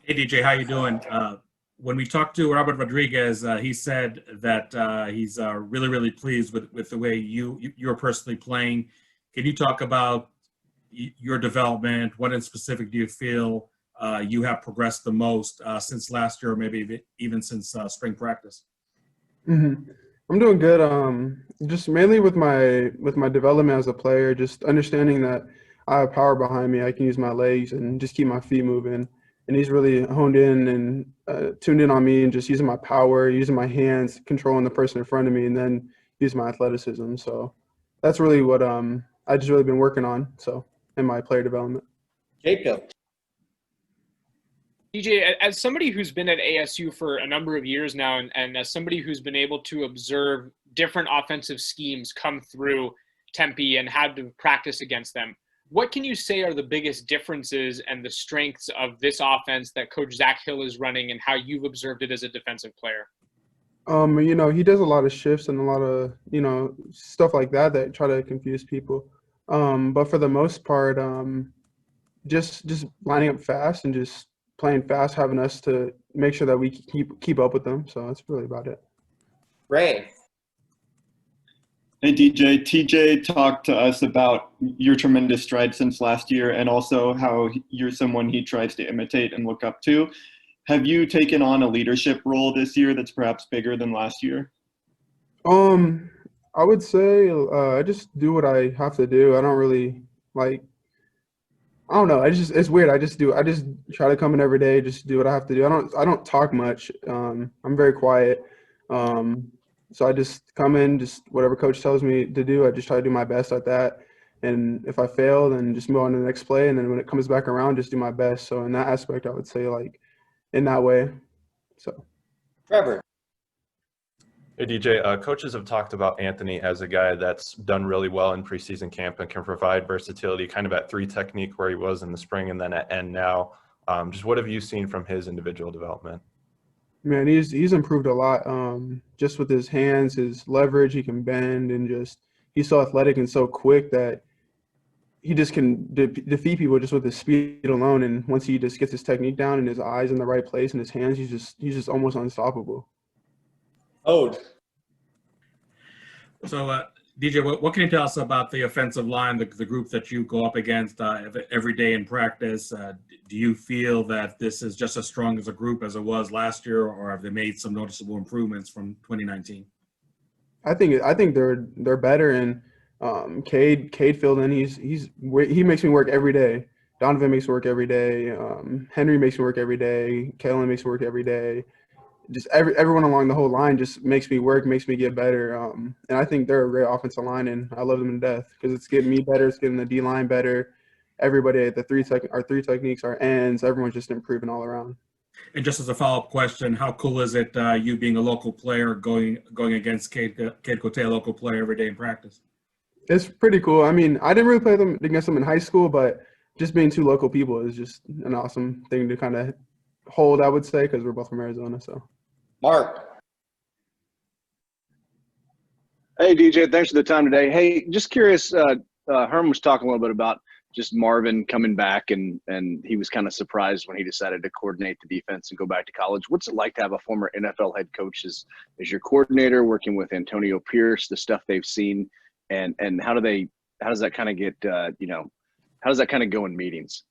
Hey DJ, how you doing? When we talked to Robert Rodriguez, he said that he's really pleased with the way you're personally playing. Can you talk about your development? What in specific do you feel you have progressed the most since last year, or maybe even since spring practice? hmm I'm doing good. Just mainly with my development as a player, just understanding that I have power behind me. I can use my legs and just keep my feet moving. And he's really honed in and tuned in on me and just using my power, using my hands, controlling the person in front of me, and then use my athleticism. So that's really what I just really been working on. So in my player development. Jacob. DJ, as somebody who's been at ASU for a number of years now, and as somebody who's been able to observe different offensive schemes come through Tempe and had to practice against them, what can you say are the biggest differences and the strengths of this offense that Coach Zach Hill is running and how you've observed it as a defensive player? He does a lot of shifts and a lot of, stuff like that try to confuse people. But for the most part, just lining up fast and just playing fast, having us to make sure that we keep up with them. So that's really about it. Ray. Hey DJ, TJ talked to us about your tremendous strides since last year and also how you're someone he tries to imitate and look up to. Have you taken on a leadership role this year that's perhaps bigger than last year? I would say I just do what I have to do. I don't really I don't know. It's weird. I just try to come in every day, just do what I have to do. I don't talk much. I'm very quiet. So I just come in, just whatever coach tells me to do, I just try to do my best at that. And if I fail, then just move on to the next play. And then when it comes back around, just do my best. So in that aspect, I would say in that way. So. Trevor. Hey DJ, coaches have talked about Anthony as a guy that's done really well in preseason camp and can provide versatility kind of at 3 technique where he was in the spring and then at end now. Just what have you seen from his individual development? Man, he's improved a lot. Just with his hands, his leverage, he can bend, and just he's so athletic and so quick that he just can defeat people just with his speed alone. And once he just gets his technique down and his eyes in the right place and his hands, he's just almost unstoppable. Ode. So, DJ, what can you tell us about the offensive line, the group that you go up against every day in practice? Do you feel that this is just as strong as a group as it was last year, or have they made some noticeable improvements from 2019? I think they're better. And Cade filled in. He makes me work every day. Donovan makes me work every day. Henry makes me work every day. Kalen makes me work every day. Just everyone along the whole line just makes me work, makes me get better. And I think they're a great offensive line, and I love them to death because it's getting me better. It's getting the D line better. Everybody at our 3 techniques, our ends, everyone's just improving all around. And just as a follow-up question, how cool is it you being a local player going against Cade Cote, a local player every day in practice? It's pretty cool. I mean, I didn't really play against them in high school, but just being 2 local people is just an awesome thing to kind of hold, I would say, because we're both from Arizona. So. Mark. Hey, DJ, thanks for the time today. Hey, just curious, Herm was talking a little bit about just Marvin coming back, and he was kind of surprised when he decided to coordinate the defense and go back to college. What's it like to have a former NFL head coach as your coordinator, working with Antonio Pierce, the stuff they've seen, and how does that kind of get, how does that kind of go in meetings?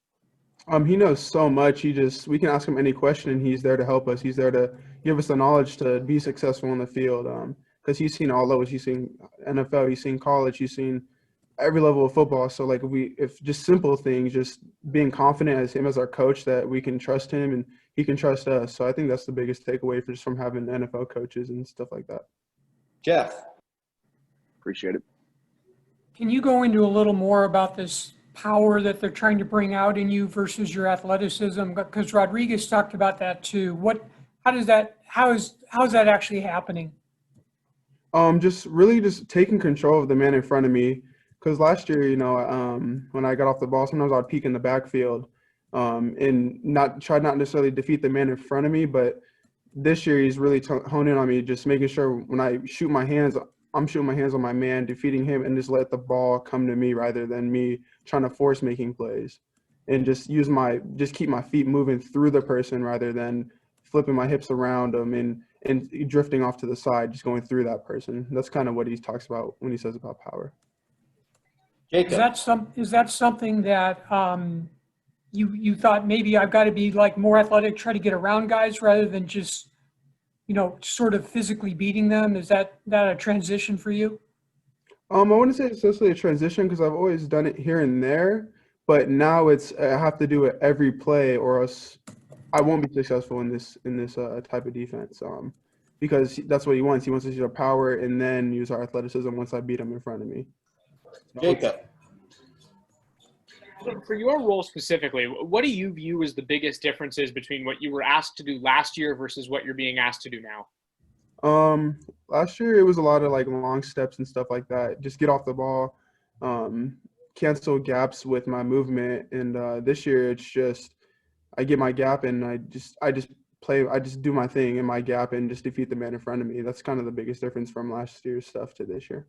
He knows so much. We can ask him any question, and he's there to help us. He's there to give us the knowledge to be successful in the field. Because he's seen all levels. He's seen NFL. He's seen college. He's seen every level of football. So if just simple things, just being confident as him as our coach that we can trust him and he can trust us. So I think that's the biggest takeaway from having NFL coaches and stuff like that. Jeff. Appreciate it. Can you go into a little more about this power that they're trying to bring out in you versus your athleticism? Because Rodriguez talked about that too. How is that actually happening? Just taking control of the man in front of me. Because last year, when I got off the ball, sometimes I'd peek in the backfield and not necessarily defeat the man in front of me. But this year, he's really honing on me, just making sure when I shoot my hands, I'm shooting my hands on my man, defeating him, and just let the ball come to me rather than me trying to force making plays. and just keep my feet moving through the person rather than flipping my hips around them and drifting off to the side, just going through that person. That's kind of what he talks about when he says about power. Jacob. Is that something that you thought maybe I've got to be like more athletic, try to get around guys rather than just, sort of physically beating them? Is that a transition for you? I wouldn't say it's necessarily a transition because I've always done it here and there, but now I have to do it every play or else I won't be successful in this type of defense. Because that's what he wants. He wants to use our power and then use our athleticism once I beat him in front of me. Jacob. For your role specifically, what do you view as the biggest differences between what you were asked to do last year versus what you're being asked to do now? Last year it was a lot of like long steps and stuff like that. Just get off the ball, cancel gaps with my movement. And this year it's just I get my gap and I just do my thing in my gap and just defeat the man in front of me. That's kind of the biggest difference from last year's stuff to this year.